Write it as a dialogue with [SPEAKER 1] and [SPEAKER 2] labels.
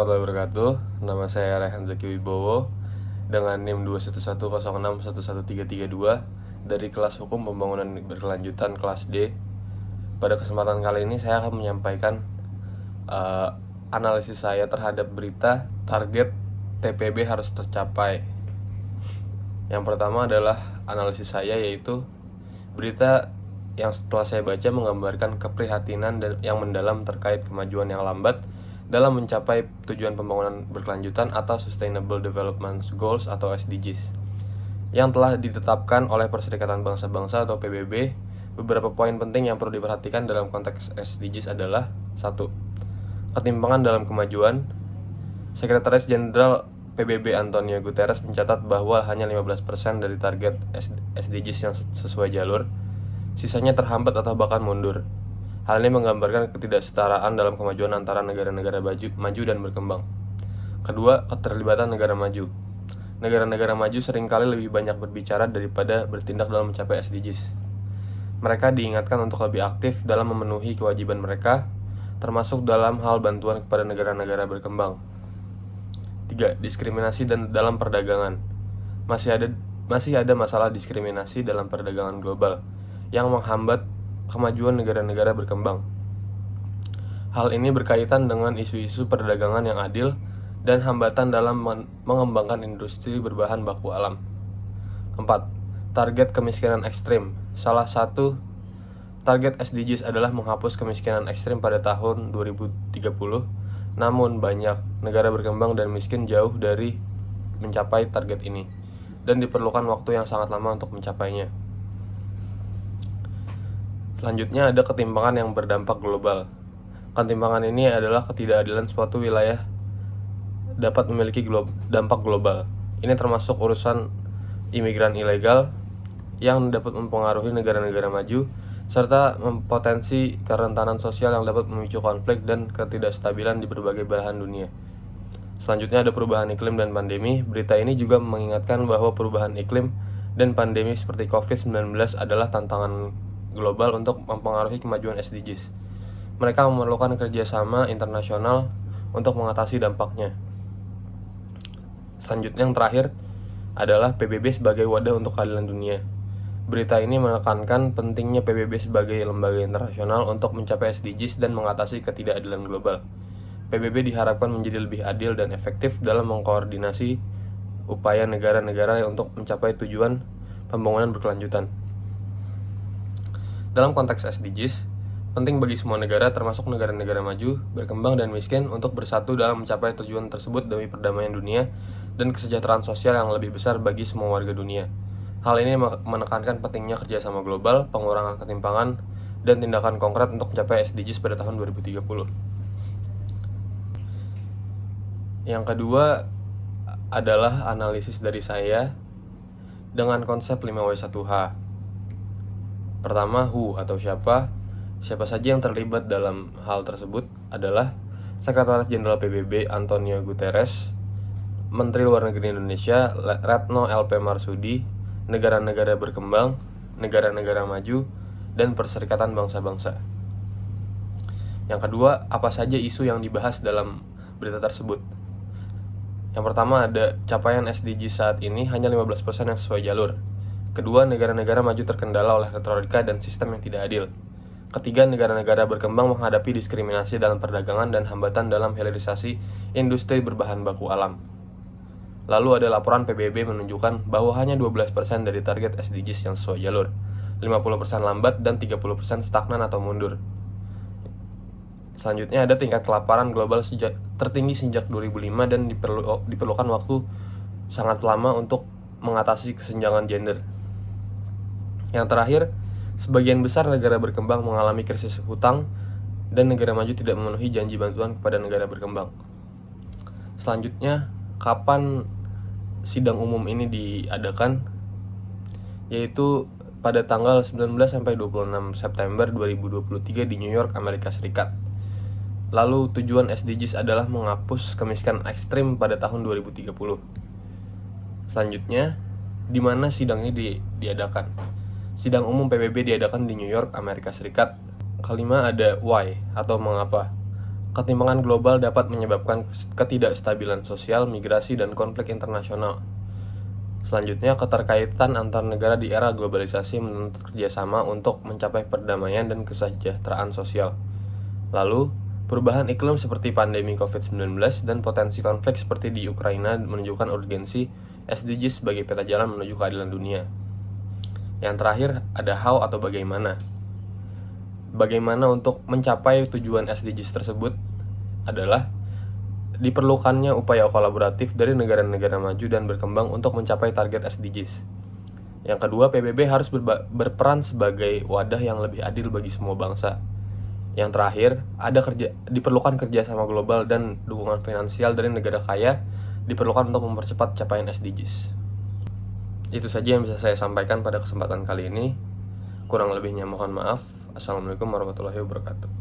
[SPEAKER 1] Warahmatullahi wabarakatuh. Nama saya Rehan Zaki Wibowo dengan NIM 21106113332 dari kelas Hukum Pembangunan Berkelanjutan kelas D. Pada kesempatan kali ini saya akan menyampaikan analisis saya terhadap berita target TPB harus tercapai. Yang pertama adalah analisis saya, yaitu berita yang setelah saya baca menggambarkan keprihatinan yang mendalam terkait kemajuan yang lambat dalam mencapai tujuan pembangunan berkelanjutan atau Sustainable Development Goals atau SDGs yang telah ditetapkan oleh Perserikatan Bangsa-Bangsa atau PBB. Beberapa poin penting yang perlu diperhatikan dalam konteks SDGs adalah: 1. Ketimpangan dalam kemajuan. Sekretaris Jenderal PBB Antonio Guterres mencatat bahwa hanya 15% dari target SDGs yang sesuai jalur, sisanya terhambat atau bahkan mundur. Hal ini menggambarkan ketidaksetaraan dalam kemajuan antara negara-negara maju dan berkembang. Kedua, keterlibatan negara maju. Negara-negara maju seringkali lebih banyak berbicara daripada bertindak dalam mencapai SDGs. Mereka diingatkan untuk lebih aktif dalam memenuhi kewajiban mereka, termasuk dalam hal bantuan kepada negara-negara berkembang. 3. Diskriminasi dalam perdagangan. Masih ada masalah diskriminasi dalam perdagangan global yang menghambat kemajuan negara-negara berkembang. Hal ini berkaitan dengan isu-isu perdagangan yang adil dan hambatan dalam mengembangkan industri berbahan baku alam. 4. Target kemiskinan ekstrim. Salah satu target SDGs adalah menghapus kemiskinan ekstrim pada tahun 2030. Namun banyak negara berkembang dan miskin jauh dari mencapai target ini, dan diperlukan waktu yang sangat lama untuk mencapainya. Selanjutnya ada ketimpangan yang berdampak global. Ketimpangan ini adalah ketidakadilan suatu wilayah dapat memiliki dampak global. Ini termasuk urusan imigran ilegal yang dapat mempengaruhi negara-negara maju, serta mempotensi kerentanan sosial yang dapat memicu konflik dan ketidakstabilan di berbagai belahan dunia. Selanjutnya ada perubahan iklim dan pandemi. Berita ini juga mengingatkan bahwa perubahan iklim dan pandemi seperti COVID-19 adalah tantangan global untuk mempengaruhi kemajuan SDGs. Mereka memerlukan kerjasama internasional untuk mengatasi dampaknya. Selanjutnya yang terakhir adalah PBB sebagai wadah untuk keadilan dunia. Berita ini menekankan pentingnya PBB sebagai lembaga internasional untuk mencapai SDGs dan mengatasi ketidakadilan global. PBB diharapkan menjadi lebih adil dan efektif dalam mengkoordinasi upaya negara-negara untuk mencapai tujuan pembangunan berkelanjutan. Dalam konteks SDGs, penting bagi semua negara, termasuk negara-negara maju, berkembang, dan miskin, untuk bersatu dalam mencapai tujuan tersebut demi perdamaian dunia dan kesejahteraan sosial yang lebih besar bagi semua warga dunia. Hal ini menekankan pentingnya kerjasama global, pengurangan ketimpangan, dan tindakan konkret untuk mencapai SDGs pada tahun 2030. Yang kedua adalah analisis dari saya dengan konsep 5W1H. Pertama, who atau siapa. Siapa saja yang terlibat dalam hal tersebut adalah Sekretaris Jenderal PBB Antonio Guterres, Menteri Luar Negeri Indonesia Retno LP Marsudi, negara-negara berkembang, negara-negara maju, dan Perserikatan Bangsa-Bangsa. Yang kedua, apa saja isu yang dibahas dalam berita tersebut. Yang pertama ada capaian SDG saat ini hanya 15% yang sesuai jalur. Kedua, negara-negara maju terkendala oleh retorika dan sistem yang tidak adil. Ketiga, negara-negara berkembang menghadapi diskriminasi dalam perdagangan dan hambatan dalam hilirisasi industri berbahan baku alam. Lalu ada laporan PBB menunjukkan bahwa hanya 12% dari target SDGs yang sesuai jalur, 50% lambat, dan 30% stagnan atau mundur. Selanjutnya ada tingkat kelaparan global tertinggi sejak 2005 dan diperlukan waktu sangat lama untuk mengatasi kesenjangan gender. Yang terakhir, sebagian besar negara berkembang mengalami krisis hutang dan negara maju tidak memenuhi janji bantuan kepada negara berkembang. Selanjutnya, kapan sidang umum ini diadakan? Yaitu pada tanggal 19 sampai 26 September 2023 di New York, Amerika Serikat. Lalu tujuan SDGs adalah menghapus kemiskinan ekstrim pada tahun 2030. Selanjutnya, di mana sidang ini diadakan? Sidang umum PBB diadakan di New York, Amerika Serikat. Kelima ada why atau mengapa. ketimpangan global dapat menyebabkan ketidakstabilan sosial, migrasi, dan konflik internasional. Selanjutnya, keterkaitan antar negara di era globalisasi menuntut kerjasama untuk mencapai perdamaian dan kesejahteraan sosial. Lalu, perubahan iklim seperti pandemi COVID-19 dan potensi konflik seperti di Ukraina menunjukkan urgensi SDGs sebagai peta jalan menuju keadilan dunia. Yang terakhir, ada how atau bagaimana. Bagaimana untuk mencapai tujuan SDGs tersebut adalah diperlukannya upaya kolaboratif dari negara-negara maju dan berkembang untuk mencapai target SDGs. Yang kedua, PBB harus berperan sebagai wadah yang lebih adil bagi semua bangsa. Yang terakhir, diperlukan kerjasama global dan dukungan finansial dari negara kaya diperlukan untuk mempercepat capaian SDGs. Itu saja yang bisa saya sampaikan pada kesempatan kali ini. Kurang lebihnya mohon maaf. Assalamualaikum warahmatullahi wabarakatuh.